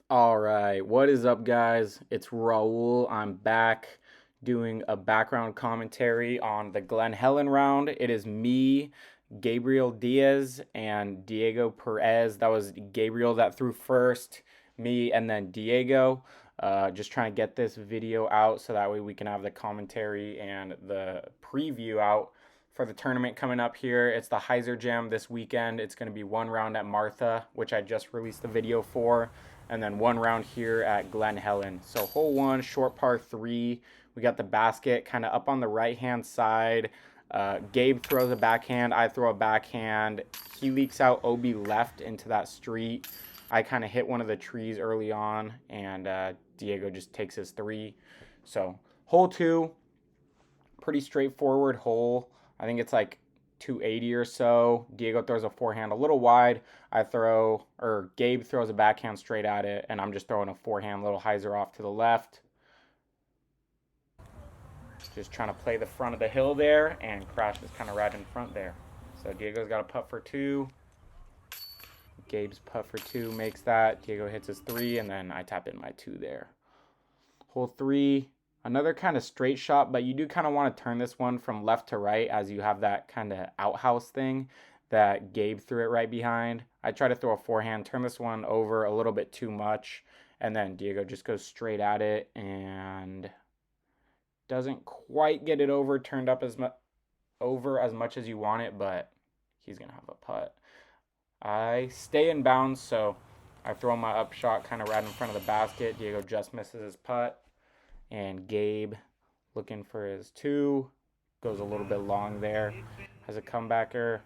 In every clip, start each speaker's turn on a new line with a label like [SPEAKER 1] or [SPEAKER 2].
[SPEAKER 1] All right, what is up, guys? It's Raul. I'm back doing a background commentary on the Glen Helen round. It is me, Gabriel Diaz, and Diego Perez. That was Gabriel that threw first, me, and then Diego. Just trying to get this video out so that way we can have the commentary and the preview out for the tournament coming up here. It's the Hyzer Jam this weekend. It's going to be one round at Martha, which I just released the video for, and then one round here at Glen Helen. So hole one, short par three. We got the basket kind of up on the right-hand side. Gabe throws a backhand. I throw a backhand. He leaks out OB left into that street. I kind of hit one of the trees early on, and Diego just takes his three. So hole two, pretty straightforward hole. I think it's like 280 or so. Diego throws a forehand a little wide. Gabe throws a backhand straight at it, and I'm just throwing a forehand little hyzer off to the left. Just trying to play the front of the hill there, and crash is kind of right in front there. So Diego's got a putt for two. Gabe's putt for two makes that. Diego hits his three, and then I tap in my two there. Hole three, another kind of straight shot, but you do kind of want to turn this one from left to right as you have that kind of outhouse thing that Gabe threw it right behind. I try to throw a forehand, turn this one over a little bit too much, and then Diego just goes straight at it and doesn't quite get it turned up over as much as you want it, but he's going to have a putt. I stay in bounds, so I throw my up shot kind of right in front of the basket. Diego just misses his putt. And Gabe, looking for his two, goes a little bit long there. Has a comebacker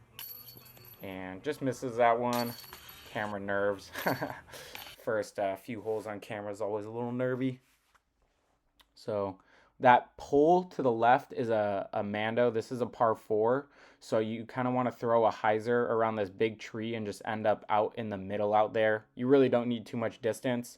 [SPEAKER 1] and just misses that one. Camera nerves. First few holes on camera is always a little nervy. So that pole to the left is a Mando. This is a par four. So you kind of want to throw a hyzer around this big tree and just end up out in the middle out there. You really don't need too much distance.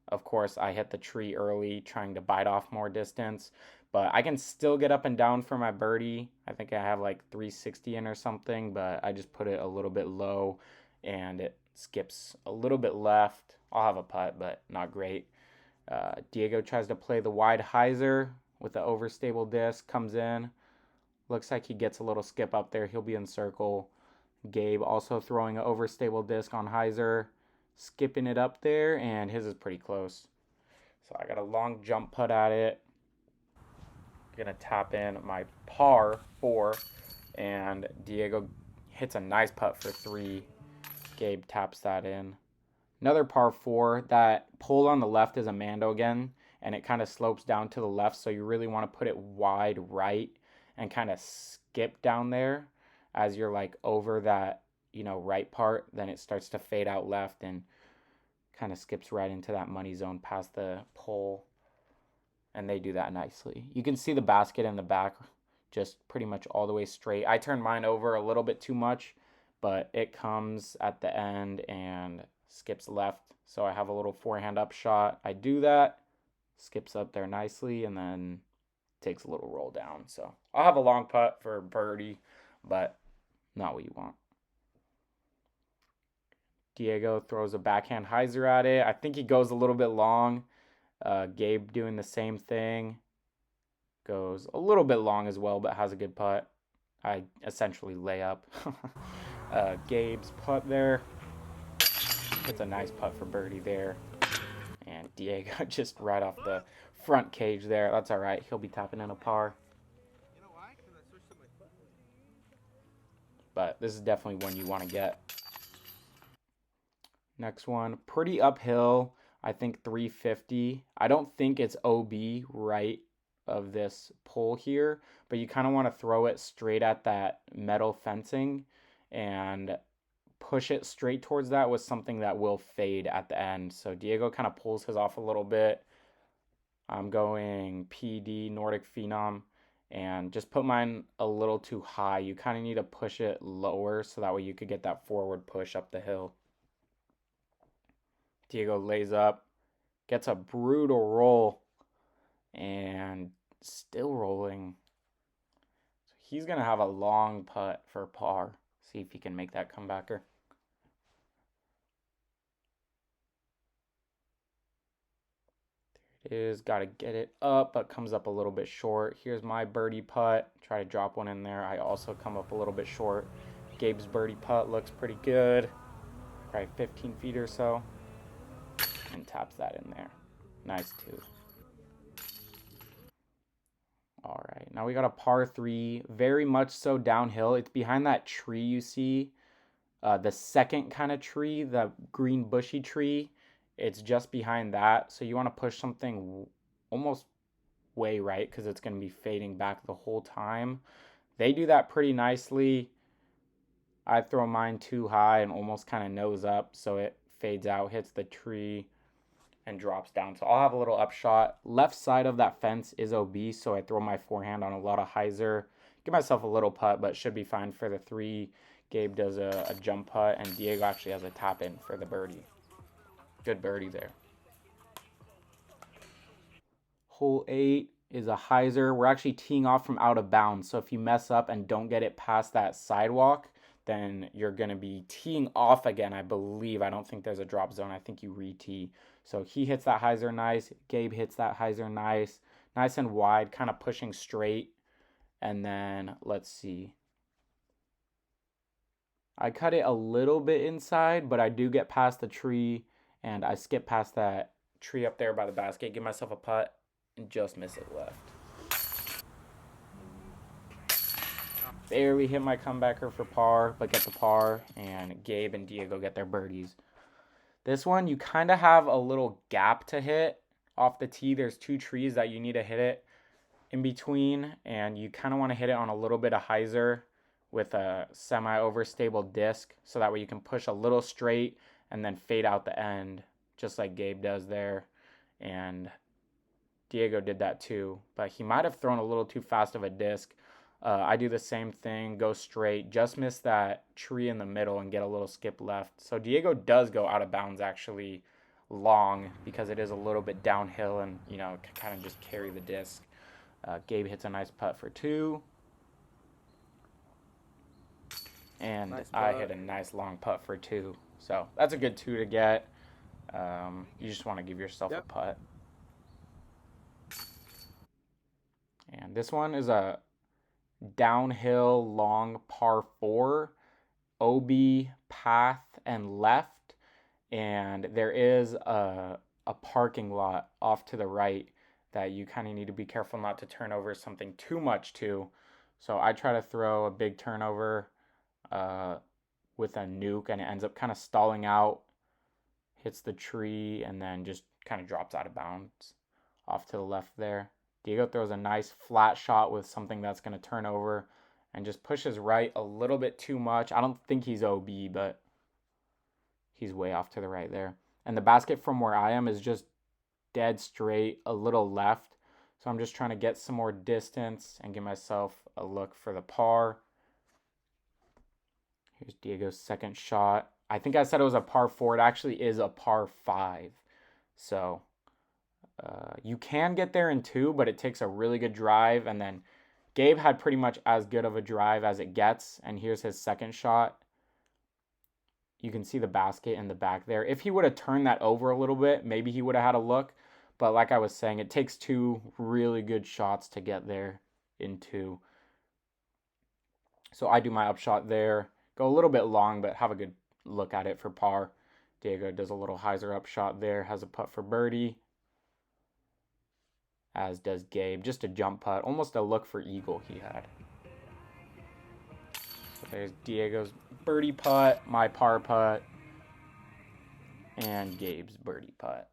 [SPEAKER 1] Of course, I hit the tree early trying to bite off more distance, but I can still get up and down for my birdie. I think I have like 360 in or something, but I just put it a little bit low and it skips a little bit left. I'll have a putt, but not great. Diego tries to play the wide hyzer with the overstable disc, comes in. Looks like he gets a little skip up there. He'll be in circle. Gabe also throwing an overstable disc on hyzer, skipping it up there, and his is pretty close. So I got a long jump putt at it. Gonna tap in my par four, and Diego hits a nice putt for three. Gabe taps that in. Another par four. That pole on the left is a Mando again, and it kind of slopes down to the left, so you really want to put it wide right and kind of skip down there as you're like over that right part. Then it starts to fade out left and kind of skips right into that money zone past the pole, and they do that nicely. You can see the basket in the back just pretty much all the way straight. I turned mine over a little bit too much, but it comes at the end and skips left, so I have a little forehand up shot. I do that, skips up there nicely, and then takes a little roll down. So I'll have a long putt for birdie, but not what you want. Diego throws a backhand hyzer at it. I think he goes a little bit long. Gabe doing the same thing. Goes a little bit long as well, but has a good putt. I essentially lay up. Gabe's putt there. It's a nice putt for birdie there. And Diego just right off the front cage there. That's all right. He'll be tapping in a par. But this is definitely one you want to get. Next one, pretty uphill. I think 350. I don't think it's OB right of this pole here, but you kind of want to throw it straight at that metal fencing and push it straight towards that with something that will fade at the end. So Diego kind of pulls his off a little bit. I'm going PD, Nordic Phenom, and just put mine a little too high. You kind of need to push it lower so that way you could get that forward push up the hill. Diego lays up, gets a brutal roll, and still rolling. So he's going to have a long putt for par. See if he can make that comebacker. Is got to get it up, but comes up a little bit short. Here's my birdie putt. Try to drop one in there. I also come up a little bit short. Gabe's birdie putt looks pretty good. Probably 15 feet or so. And taps that in there. Nice too. All right, now we got a par 3. Very much so downhill. It's behind that tree you see. The second kind of tree, the green bushy tree. It's just behind that. So you want to push something almost way right because it's going to be fading back the whole time. They do that pretty nicely. I throw mine too high and almost kind of nose up, so it fades out, hits the tree, and drops down. So I'll have a little upshot. Left side of that fence is OB, so I throw my forehand on a lot of hyzer. Give myself a little putt, but should be fine for the 3. Gabe does a jump putt, and Diego actually has a tap in for the birdie. Good birdie there. Hole 8 is a hyzer. We're actually teeing off from out of bounds, so if you mess up and don't get it past that sidewalk, then you're going to be teeing off again, I believe. I don't think there's a drop zone. I think you re-tee. So he hits that hyzer nice. Gabe hits that hyzer nice. Nice and wide, kind of pushing straight. And then, let's see. I cut it a little bit inside, but I do get past the tree, and I skip past that tree up there by the basket, give myself a putt, and just miss it left. There we hit my comebacker for par, but get the par, and Gabe and Diego get their birdies. This one, you kind of have a little gap to hit off the tee. There's 2 trees that you need to hit it in between, and you kind of want to hit it on a little bit of hyzer with a semi-overstable disc, so that way you can push a little straight and then fade out the end, just like Gabe does there. And Diego did that too, but he might have thrown a little too fast of a disc. I do the same thing, go straight, just miss that tree in the middle and get a little skip left. So Diego does go out of bounds actually long because it is a little bit downhill and, you know, can kind of just carry the disc. Gabe hits a nice putt for 2. And nice I hit a nice long putt for 2. So that's a good 2 to get. You just want to give yourself a putt. And this one is a downhill long par 4, OB path and left. And there is a parking lot off to the right that you kind of need to be careful not to turn over something too much to. So I try to throw a big turnover with a nuke, and it ends up kind of stalling out, hits the tree, and then just kind of drops out of bounds off to the left there. Diego throws a nice flat shot with something that's going to turn over and just pushes right a little bit too much. I don't think he's OB, but he's way off to the right there. And the basket from where I am is just dead straight, a little left. So I'm just trying to get some more distance and give myself a look for the par. Here's Diego's second shot. I think I said it was a par 4. It actually is a par 5. So you can get there in 2, but it takes a really good drive. And then Gabe had pretty much as good of a drive as it gets. And here's his second shot. You can see the basket in the back there. If he would have turned that over a little bit, maybe he would have had a look. But like I was saying, it takes 2 really good shots to get there in 2. So I do my upshot there. Go a little bit long, but have a good look at it for par. Diego does a little hyzer upshot there. Has a putt for birdie. As does Gabe. Just a jump putt. Almost a look for eagle he had. So there's Diego's birdie putt, my par putt, and Gabe's birdie putt.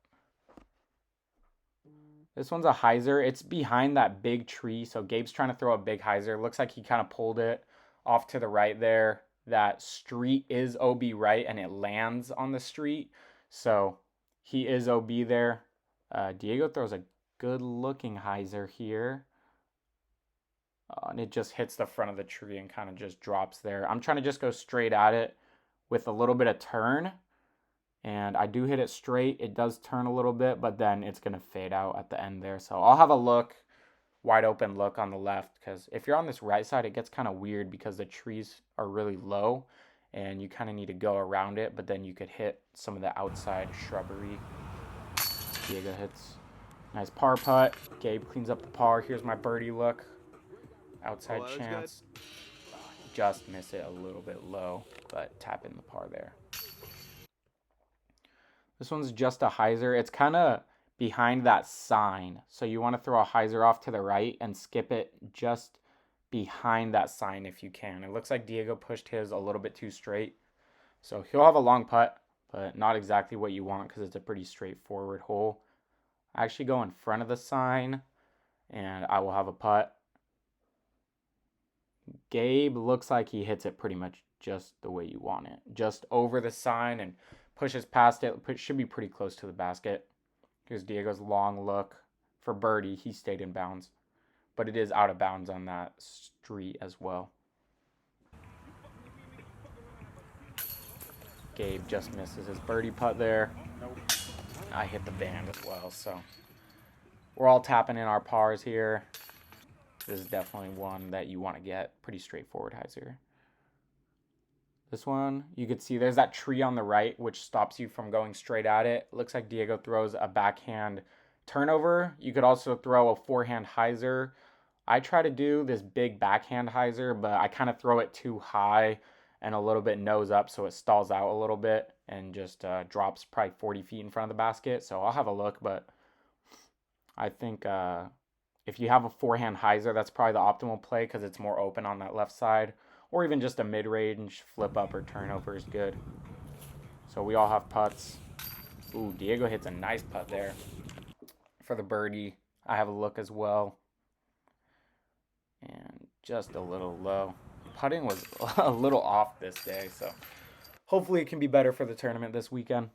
[SPEAKER 1] This one's a hyzer. It's behind that big tree. So Gabe's trying to throw a big hyzer. Looks like he kind of pulled it off to the right there. That street is OB right, and it lands on the street. So he is OB there. Diego throws a good looking hyzer here. And it just hits the front of the tree and kind of just drops there. I'm trying to just go straight at it with a little bit of turn. And I do hit it straight. It does turn a little bit, but then it's going to fade out at the end there. So I'll have a look, wide open look on the left, because if you're on this right side, it gets kind of weird because the trees are really low and you kind of need to go around it, but then you could hit some of the outside shrubbery. Diego hits Nice par putt. Gabe cleans up the par. Here's my birdie look. Outside chance. Just miss it a little bit low, but tap in the par there. This one's just a hyzer. It's kind of behind that sign. So you want to throw a hyzer off to the right and skip it just behind that sign if you can. It looks like Diego pushed his a little bit too straight. So he'll have a long putt, but not exactly what you want because it's a pretty straightforward hole. I actually go in front of the sign and I will have a putt. Gabe looks like he hits it pretty much just the way you want it. Just over the sign and pushes past it. Should be pretty close to the basket. Here's Diego's long look for birdie. He stayed in bounds, but it is out of bounds on that street as well. Gabe just misses his birdie putt there. I hit the band as well, so we're all tapping in our pars here. This is definitely one that you want to get. Pretty straightforward hyzer. This one, you could see there's that tree on the right, which stops you from going straight at it. Looks like Diego throws a backhand turnover. You could also throw a forehand hyzer. I try to do this big backhand hyzer, but I kind of throw it too high and a little bit nose up, so it stalls out a little bit and just drops probably 40 feet in front of the basket. So I'll have a look, but I think if you have a forehand hyzer, that's probably the optimal play because it's more open on that left side. Or even just a mid-range flip up or turnover is good. So we all have putts. Ooh, Diego hits a nice putt there for the birdie. I have a look as well. And just a little low. Putting was a little off this day, so hopefully it can be better for the tournament this weekend.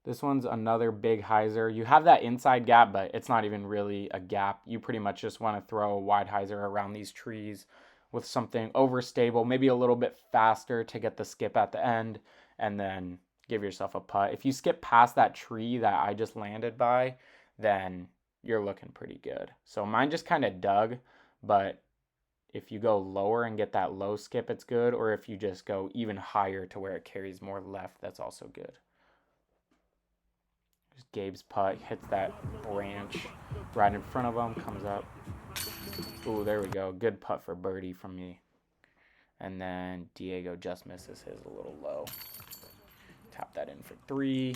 [SPEAKER 1] This one's another big hyzer. You have that inside gap, but it's not even really a gap. You pretty much just want to throw a wide hyzer around these trees with something overstable, maybe a little bit faster to get the skip at the end, and then give yourself a putt. If you skip past that tree that I just landed by, then you're looking pretty good. So mine just kind of dug, but if you go lower and get that low skip, it's good. Or if you just go even higher to where it carries more left, that's also good. There's Gabe's putt, hits that branch right in front of him, comes up. Ooh, there we go. Good putt for birdie from me. And then Diego just misses his a little low. Tap that in for 3.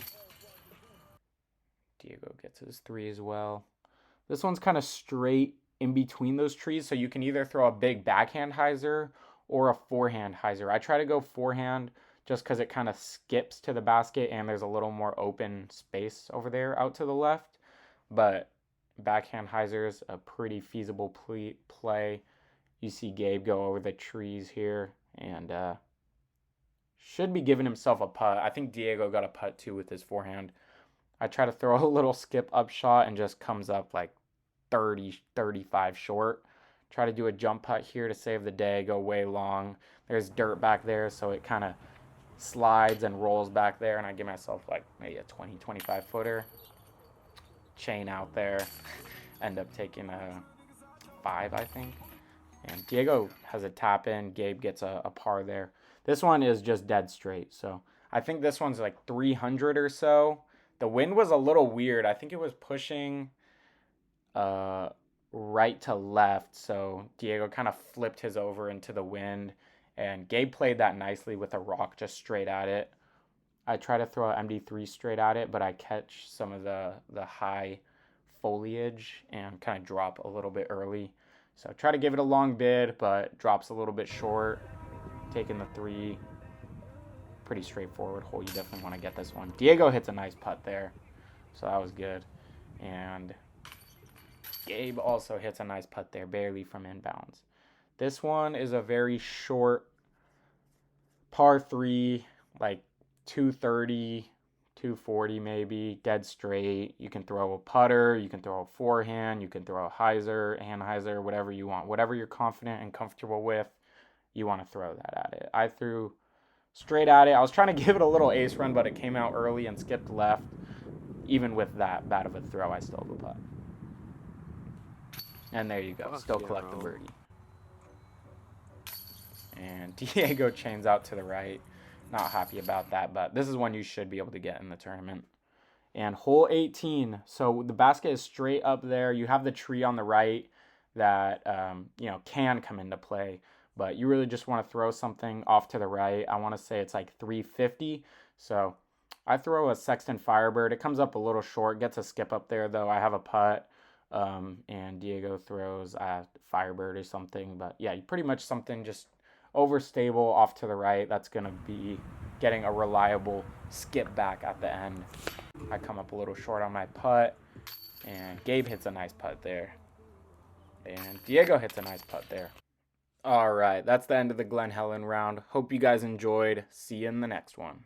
[SPEAKER 1] Diego gets his 3 as well. This one's kind of straight in between those trees, so you can either throw a big backhand hyzer or a forehand hyzer. I try to go forehand just because it kind of skips to the basket and there's a little more open space over there out to the left. But backhand hyzer is a pretty feasible play. You see Gabe go over the trees here and should be giving himself a putt. I think Diego got a putt too with his forehand. I try to throw a little skip up shot and just comes up like 30, 35 short. Try to do a jump putt here to save the day, go way long. There's dirt back there, so it kind of slides and rolls back there, and I give myself like maybe a 20, 25 footer. Chain out there. End up taking a 5, I think. And Diego has a tap in. Gabe gets a par there. This one is just dead straight, so I think this one's like 300 or so. The wind was a little weird. I think it was pushing right to left, so Diego kind of flipped his over into the wind, and Gabe played that nicely with a rock just straight at it. I try to throw an MD3 straight at it, but I catch some of the high foliage and kind of drop a little bit early. So try to give it a long bid, but drops a little bit short. Taking the 3. Pretty straightforward hole. You definitely want to get this one. Diego hits a nice putt there, so that was good. And Gabe also hits a nice putt there, barely from inbounds. This one is a very short par 3, like 230, 240 maybe, dead straight. You can throw a putter, you can throw a forehand, you can throw a hyzer, hand hyzer, whatever you want. Whatever you're confident and comfortable with, you want to throw that at it. I threw straight at it. I was trying to give it a little ace run, but it came out early and skipped left. Even with that bad of a throw, I still have a putt. And there you go. Still collect the birdie. And Diego chains out to the right. Not happy about that, but this is one you should be able to get in the tournament. And hole 18, so the basket is straight up there. You have the tree on the right that, can come into play. But you really just want to throw something off to the right. I want to say it's like 350. So I throw a Sexton Firebird. It comes up a little short, gets a skip up there, though. I have a putt. And Diego throws a Firebird or something. But yeah, pretty much something just overstable off to the right. That's going to be getting a reliable skip back at the end. I come up a little short on my putt. And Gabe hits a nice putt there. And Diego hits a nice putt there. All right, that's the end of the Glen Helen round. Hope you guys enjoyed. See you in the next one.